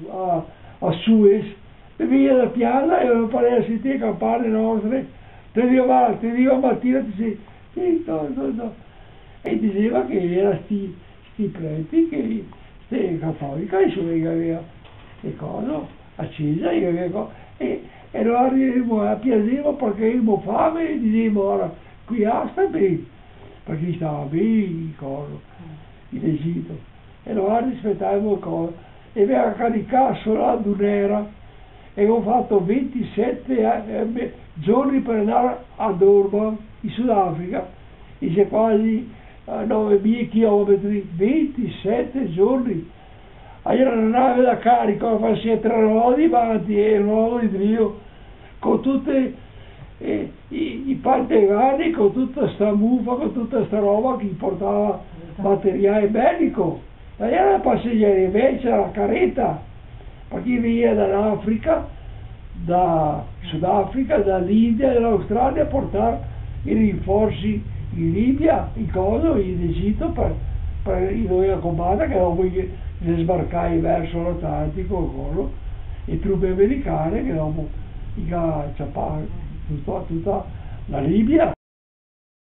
a Suez, e via da piazza e non pareva a sentire campane nostre, te dico mattina, dice, sì, no. E diceva che era sti preti che ste cattolica e su che aveva e cosa accesa e lo arriviamo a piaceva perché avevamo fame e dicevamo ora qui sta bene perché stava bene cosa in Egitto e lo aspettavamo cosa e aveva caricato solo un'era e ho fatto 27 giorni per andare a Durban in Sudafrica e c'è quasi 9.000 chilometri, 27 giorni. C'era una nave da carico, faceva 3 nodi avanti e un nodo di Dio, con tutti i pantegani, con tutta sta muffa, con tutta sta roba che portava materiale bellico. Ma era la passeggera invece, la carretta, perché veniva dall'Africa, da Sudafrica, dall'India e dall'Australia a portare i rinforzi in Libia, in Coso, in Egitto per i noi a combattere che dopo si sbarcai verso l'Atlantico e truppe americane che dopo ciappavano tutta la Libia